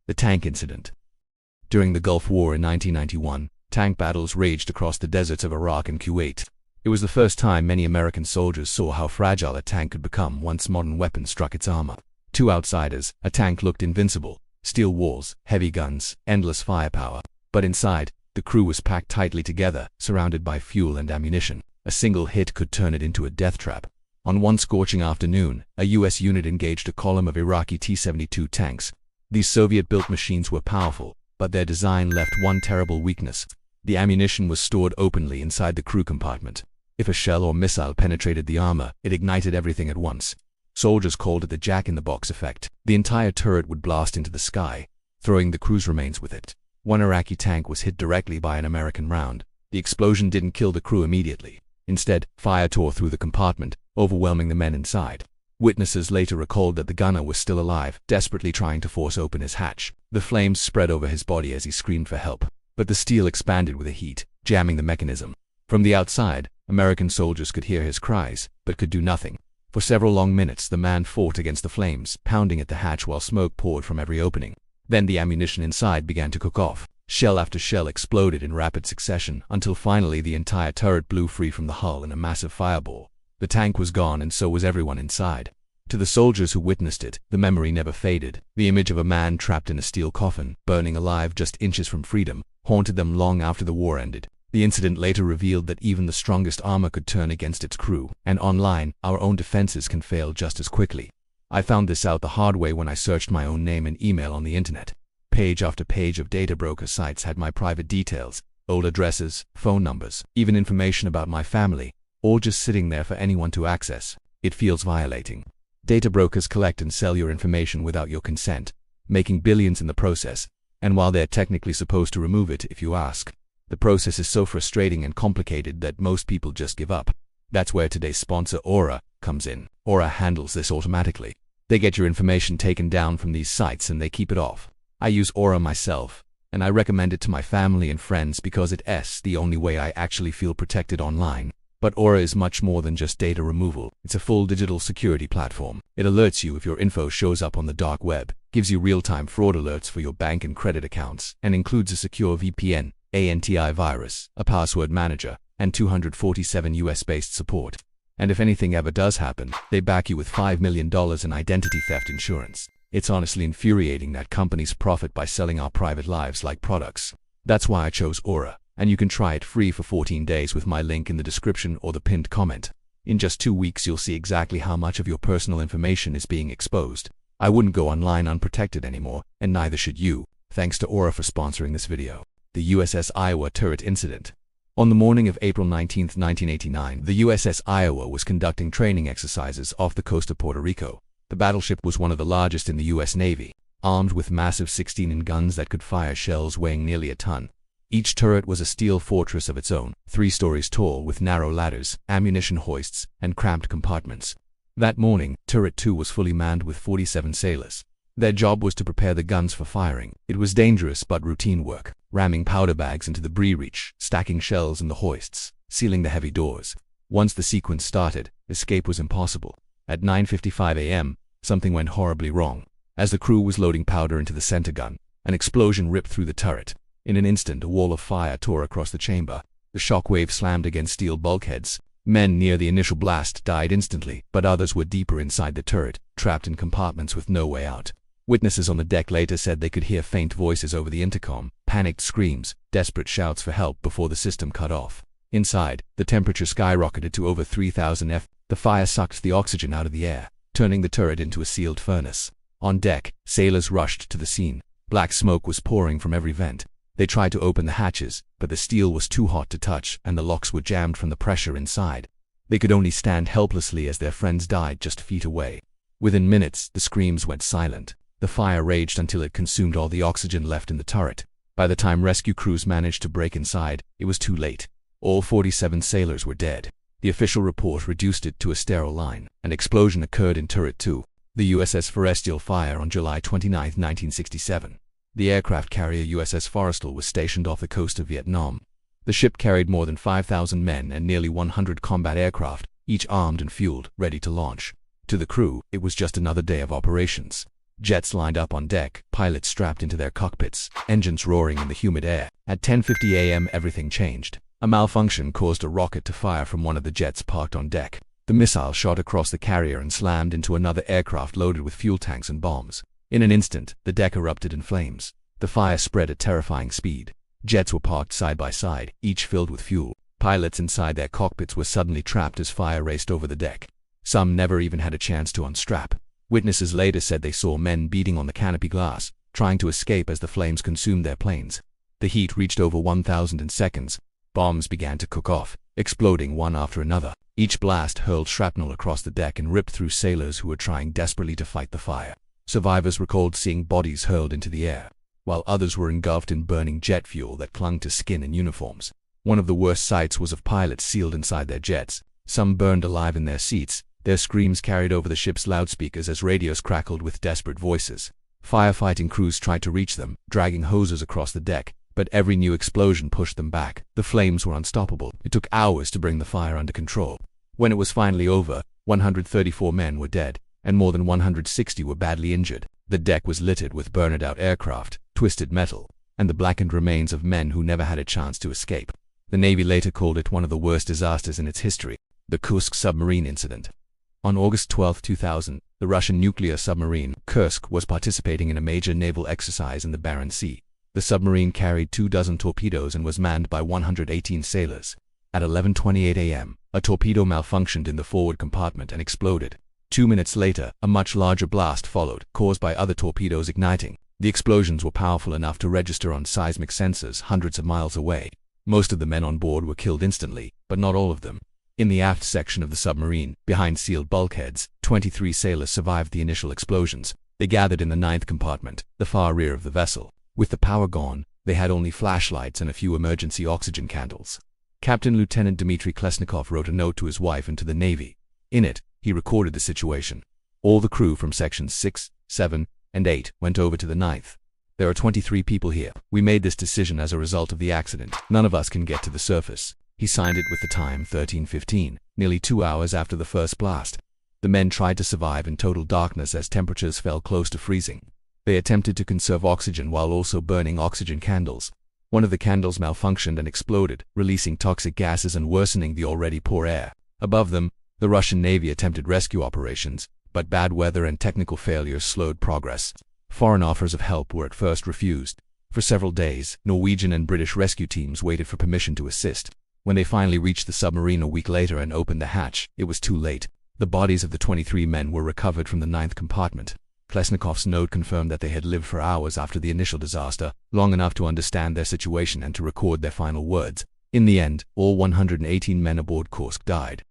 The tank incident. During the Gulf War in 1991, tank battles raged across the deserts of Iraq and Kuwait. It was the first time many American soldiers saw how fragile a tank could become once modern weapons struck its armor. To outsiders, a tank looked invincible: steel walls, heavy guns, endless firepower. But inside, the crew was packed tightly together, surrounded by fuel and ammunition. A single hit could turn it into a death trap. On one scorching afternoon, a U.S. unit engaged a column of Iraqi T-72 tanks. These Soviet-built machines were powerful, but their design left one terrible weakness: the ammunition was stored openly inside the crew compartment. If a shell or missile penetrated the armor, it ignited everything at once. Soldiers called it the jack-in-the-box effect. The entire turret would blast into the sky, throwing the crew's remains with it. One Iraqi tank was hit directly by an American round. The explosion didn't kill the crew immediately. Instead, fire tore through the compartment, overwhelming the men inside. Witnesses later recalled that the gunner was still alive, desperately trying to force open his hatch. The flames spread over his body as he screamed for help, but the steel expanded with the heat, jamming the mechanism. From the outside, American soldiers could hear his cries, but could do nothing. For several long minutes, the man fought against the flames, pounding at the hatch while smoke poured from every opening. Then the ammunition inside began to cook off. Shell after shell exploded in rapid succession, until finally the entire turret blew free from the hull in a massive fireball. The tank was gone, and so was everyone inside. To the soldiers who witnessed it, the memory never faded. The image of a man trapped in a steel coffin, burning alive just inches from freedom, haunted them long after the war ended. The incident later revealed that even the strongest armor could turn against its crew, and online, our own defenses can fail just as quickly. I found this out the hard way when I searched my own name and email on the internet. Page after page of data broker sites had my private details, old addresses, phone numbers, even information about my family, all just sitting there for anyone to access. It feels violating. Data brokers collect and sell your information without your consent, making billions in the process, and while they're technically supposed to remove it if you ask, the process is so frustrating and complicated that most people just give up. That's where today's sponsor Aura comes in. Aura handles this automatically. They get your information taken down from these sites and they keep it off. I use Aura myself, and I recommend it to my family and friends because it's the only way I actually feel protected online. But Aura is much more than just data removal. It's a full digital security platform. It alerts you if your info shows up on the dark web, gives you real-time fraud alerts for your bank and credit accounts, and includes a secure VPN, antivirus, a password manager, and 247 US-based support. And if anything ever does happen, they back you with $5 million in identity theft insurance. It's honestly infuriating that companies profit by selling our private lives like products. That's why I chose Aura, and you can try it free for 14 days with my link in the description or the pinned comment. In just 2 weeks, you'll see exactly how much of your personal information is being exposed. I wouldn't go online unprotected anymore, and neither should you. Thanks to Aura for sponsoring this video. The USS Iowa turret incident. On the morning of April 19, 1989, the USS Iowa was conducting training exercises off the coast of Puerto Rico. The battleship was one of the largest in the U.S. Navy, armed with massive 16-inch guns that could fire shells weighing nearly a ton. Each turret was a steel fortress of its own, 3 stories tall with narrow ladders, ammunition hoists, and cramped compartments. That morning, Turret 2 was fully manned with 47 sailors. Their job was to prepare the guns for firing. It was dangerous but routine work, ramming powder bags into the breach, stacking shells in the hoists, sealing the heavy doors. Once the sequence started, escape was impossible. At 9:55 a.m., something went horribly wrong. As the crew was loading powder into the center gun, an explosion ripped through the turret. In an instant, a wall of fire tore across the chamber. The shockwave slammed against steel bulkheads. Men near the initial blast died instantly, but others were deeper inside the turret, trapped in compartments with no way out. Witnesses on the deck later said they could hear faint voices over the intercom, panicked screams, desperate shouts for help before the system cut off. Inside, the temperature skyrocketed to over 3,000 F. The fire sucked the oxygen out of the air, turning the turret into a sealed furnace. On deck, sailors rushed to the scene. Black smoke was pouring from every vent. They tried to open the hatches, but the steel was too hot to touch and the locks were jammed from the pressure inside. They could only stand helplessly as their friends died just feet away. Within minutes, the screams went silent. The fire raged until it consumed all the oxygen left in the turret. By the time rescue crews managed to break inside, it was too late. All 47 sailors were dead. The official report reduced it to a sterile line. An explosion occurred in Turret 2, the USS Forrestal Fire, on July 29, 1967. The aircraft carrier USS Forrestal was stationed off the coast of Vietnam. The ship carried more than 5,000 men and nearly 100 combat aircraft, each armed and fueled, ready to launch. To the crew, it was just another day of operations. Jets lined up on deck, pilots strapped into their cockpits, engines roaring in the humid air. At 10:50 a.m. everything changed. A malfunction caused a rocket to fire from one of the jets parked on deck. The missile shot across the carrier and slammed into another aircraft loaded with fuel tanks and bombs. In an instant, the deck erupted in flames. The fire spread at terrifying speed. Jets were parked side by side, each filled with fuel. Pilots inside their cockpits were suddenly trapped as fire raced over the deck. Some never even had a chance to unstrap. Witnesses later said they saw men beating on the canopy glass, trying to escape as the flames consumed their planes. The heat reached over 1,000 in seconds. Bombs began to cook off, exploding one after another. Each blast hurled shrapnel across the deck and ripped through sailors who were trying desperately to fight the fire. Survivors recalled seeing bodies hurled into the air, while others were engulfed in burning jet fuel that clung to skin and uniforms. One of the worst sights was of pilots sealed inside their jets. Some burned alive in their seats, their screams carried over the ship's loudspeakers as radios crackled with desperate voices. Firefighting crews tried to reach them, dragging hoses across the deck, but every new explosion pushed them back. The flames were unstoppable. It took hours to bring the fire under control. When it was finally over, 134 men were dead, and more than 160 were badly injured. The deck was littered with burned-out aircraft, twisted metal, and the blackened remains of men who never had a chance to escape. The Navy later called it one of the worst disasters in its history, the Kursk submarine incident. On August 12, 2000, the Russian nuclear submarine, Kursk, was participating in a major naval exercise in the Barents Sea. The submarine carried 24 torpedoes and was manned by 118 sailors. At 11:28 a.m., a torpedo malfunctioned in the forward compartment and exploded. 2 minutes later, a much larger blast followed, caused by other torpedoes igniting. The explosions were powerful enough to register on seismic sensors hundreds of miles away. Most of the men on board were killed instantly, but not all of them. In the aft section of the submarine, behind sealed bulkheads, 23 sailors survived the initial explosions. They gathered in the 9th compartment, the far rear of the vessel. With the power gone, they had only flashlights and a few emergency oxygen candles. Captain Lieutenant Dmitry Klesnikov wrote a note to his wife and to the Navy. In it, he recorded the situation. All the crew from sections 6, 7, and 8 went over to the 9th. There are 23 people here. We made this decision as a result of the accident. None of us can get to the surface. He signed it with the time 13:15, nearly 2 hours after the first blast. The men tried to survive in total darkness as temperatures fell close to freezing. They attempted to conserve oxygen while also burning oxygen candles. One of the candles malfunctioned and exploded, releasing toxic gases and worsening the already poor air. Above them, the Russian Navy attempted rescue operations, but bad weather and technical failures slowed progress. Foreign offers of help were at first refused. For several days, Norwegian and British rescue teams waited for permission to assist. When they finally reached the submarine a week later and opened the hatch, it was too late. The bodies of the 23 men were recovered from the 9th compartment. Klesnikov's note confirmed that they had lived for hours after the initial disaster, long enough to understand their situation and to record their final words. In the end, all 118 men aboard Kursk died.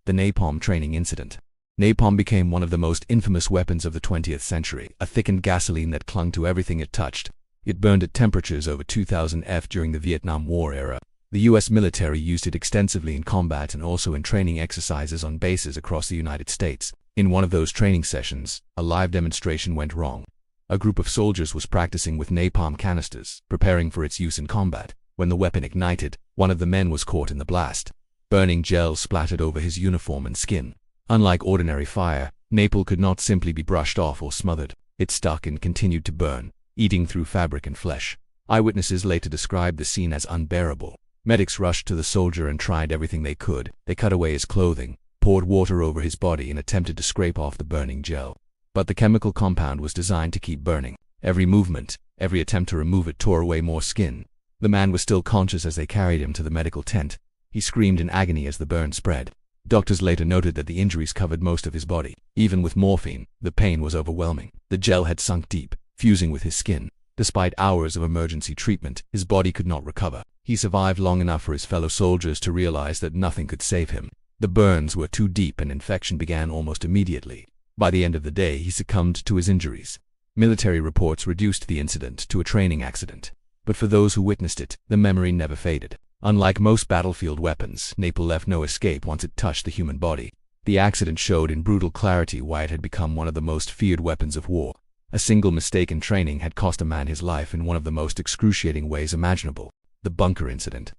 The napalm training incident. Napalm became one of the most infamous weapons of the 20th century, a thickened gasoline that clung to everything it touched. It burned at temperatures over 2000 F during the Vietnam War era. The U.S. military used it extensively in combat and also in training exercises on bases across the United States. In one of those training sessions, a live demonstration went wrong. A group of soldiers was practicing with napalm canisters, preparing for its use in combat. When the weapon ignited, one of the men was caught in the blast. Burning gel splattered over his uniform and skin. Unlike ordinary fire, napalm could not simply be brushed off or smothered. It stuck and continued to burn, eating through fabric and flesh. Eyewitnesses later described the scene as unbearable. Medics rushed to the soldier and tried everything they could. They cut away his clothing, poured water over his body and attempted to scrape off the burning gel. But the chemical compound was designed to keep burning. Every movement, every attempt to remove it tore away more skin. The man was still conscious as they carried him to the medical tent. He screamed in agony as the burn spread. Doctors later noted that the injuries covered most of his body. Even with morphine, the pain was overwhelming. The gel had sunk deep, fusing with his skin. Despite hours of emergency treatment, his body could not recover. He survived long enough for his fellow soldiers to realize that nothing could save him. The burns were too deep and infection began almost immediately. By the end of the day, he succumbed to his injuries. Military reports reduced the incident to a training accident. But for those who witnessed it, the memory never faded. Unlike most battlefield weapons, napalm left no escape once it touched the human body. The accident showed in brutal clarity why it had become one of the most feared weapons of war. A single mistake in training had cost a man his life in one of the most excruciating ways imaginable. The bunker incident.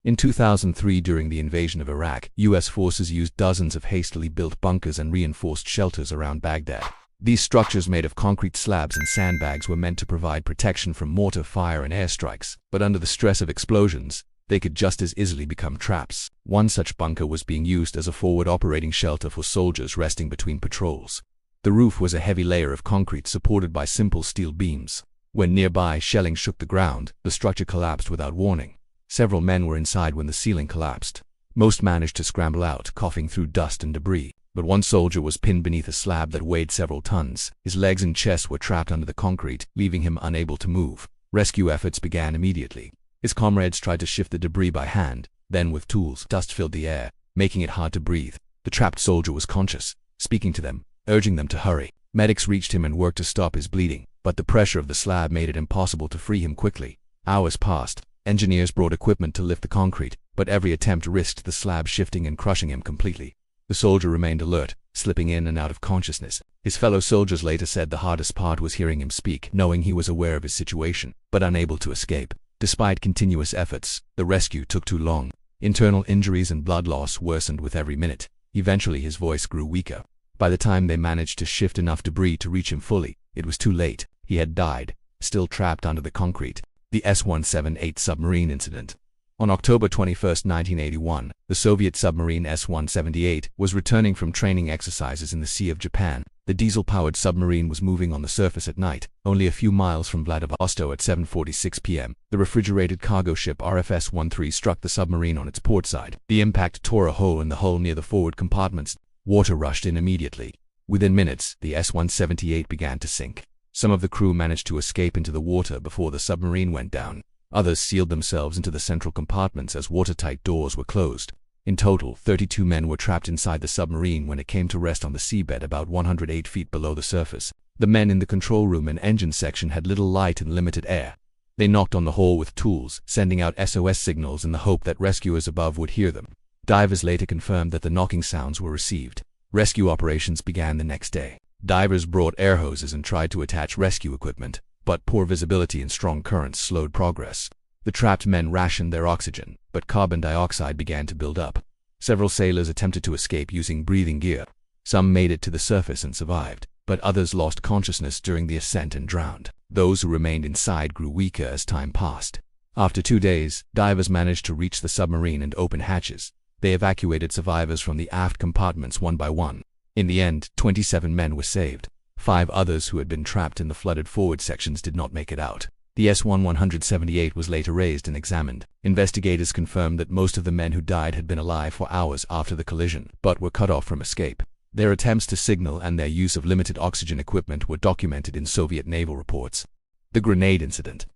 In 2003, during the invasion of Iraq, U.S. forces used dozens of hastily built bunkers and reinforced shelters around Baghdad. These structures made of concrete slabs and sandbags were meant to provide protection from mortar fire and airstrikes, but under the stress of explosions, they could just as easily become traps. One such bunker was being used as a forward operating shelter for soldiers resting between patrols. The roof was a heavy layer of concrete supported by simple steel beams. When nearby shelling shook the ground, the structure collapsed without warning. Several men were inside when the ceiling collapsed. Most managed to scramble out, coughing through dust and debris, but one soldier was pinned beneath a slab that weighed several tons. His legs and chest were trapped under the concrete, leaving him unable to move. Rescue efforts began immediately. His comrades tried to shift the debris by hand, then with tools. Dust filled the air, making it hard to breathe. The trapped soldier was conscious, speaking to them, urging them to hurry. Medics reached him and worked to stop his bleeding, but the pressure of the slab made it impossible to free him quickly. Hours passed. Engineers brought equipment to lift the concrete, but every attempt risked the slab shifting and crushing him completely. The soldier remained alert, slipping in and out of consciousness. His fellow soldiers later said the hardest part was hearing him speak, knowing he was aware of his situation, but unable to escape. Despite continuous efforts, the rescue took too long. Internal injuries and blood loss worsened with every minute. Eventually his voice grew weaker. By the time they managed to shift enough debris to reach him fully, it was too late. He had died, still trapped under the concrete. The S-178 submarine incident. On October 21, 1981, the Soviet submarine S-178 was returning from training exercises in the Sea of Japan. The diesel-powered submarine was moving on the surface at night, only a few miles from Vladivostok at 7:46 p.m. The refrigerated cargo ship RFS-13 struck the submarine on its port side. The impact tore a hole in the hull near the forward compartments. Water rushed in immediately. Within minutes, the S-178 began to sink. Some of the crew managed to escape into the water before the submarine went down. Others sealed themselves into the central compartments as watertight doors were closed. In total, 32 men were trapped inside the submarine when it came to rest on the seabed about 108 feet below the surface. The men in the control room and engine section had little light and limited air. They knocked on the hull with tools, sending out SOS signals in the hope that rescuers above would hear them. Divers later confirmed that the knocking sounds were received. Rescue operations began the next day. Divers brought air hoses and tried to attach rescue equipment, but poor visibility and strong currents slowed progress. The trapped men rationed their oxygen, but carbon dioxide began to build up. Several sailors attempted to escape using breathing gear. Some made it to the surface and survived, but others lost consciousness during the ascent and drowned. Those who remained inside grew weaker as time passed. After 2 days, divers managed to reach the submarine and open hatches. They evacuated survivors from the aft compartments one by one. In the end, 27 men were saved. 5 others who had been trapped in the flooded forward sections did not make it out. The S-178 was later raised and examined. Investigators confirmed that most of the men who died had been alive for hours after the collision, but were cut off from escape. Their attempts to signal and their use of limited oxygen equipment were documented in Soviet naval reports. The grenade incident.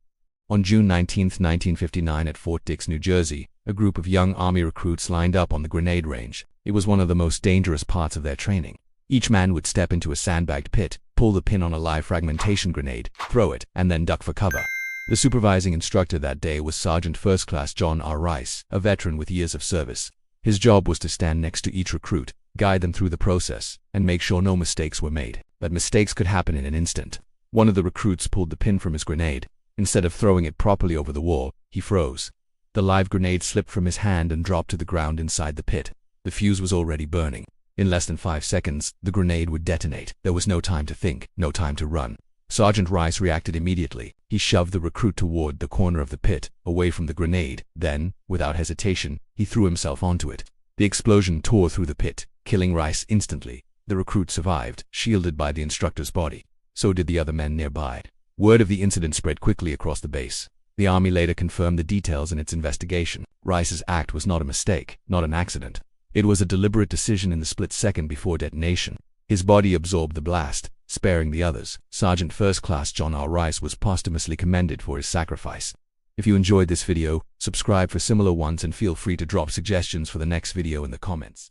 On June 19, 1959 at Fort Dix, New Jersey, a group of young Army recruits lined up on the grenade range. It was one of the most dangerous parts of their training. Each man would step into a sandbagged pit, pull the pin on a live fragmentation grenade, throw it, and then duck for cover. The supervising instructor that day was Sergeant First Class John R. Rice, a veteran with years of service. His job was to stand next to each recruit, guide them through the process, and make sure no mistakes were made. But mistakes could happen in an instant. One of the recruits pulled the pin from his grenade. Instead of throwing it properly over the wall, he froze. The live grenade slipped from his hand and dropped to the ground inside the pit. The fuse was already burning. In less than 5 seconds, the grenade would detonate. There was no time to think, no time to run. Sergeant Rice reacted immediately. He shoved the recruit toward the corner of the pit, away from the grenade. Then, without hesitation, he threw himself onto it. The explosion tore through the pit, killing Rice instantly. The recruit survived, shielded by the instructor's body. So did the other men nearby. Word of the incident spread quickly across the base. The Army later confirmed the details in its investigation. Rice's act was not a mistake, not an accident. It was a deliberate decision in the split second before detonation. His body absorbed the blast, sparing the others. Sergeant First Class John R. Rice was posthumously commended for his sacrifice. If you enjoyed this video, subscribe for similar ones and feel free to drop suggestions for the next video in the comments.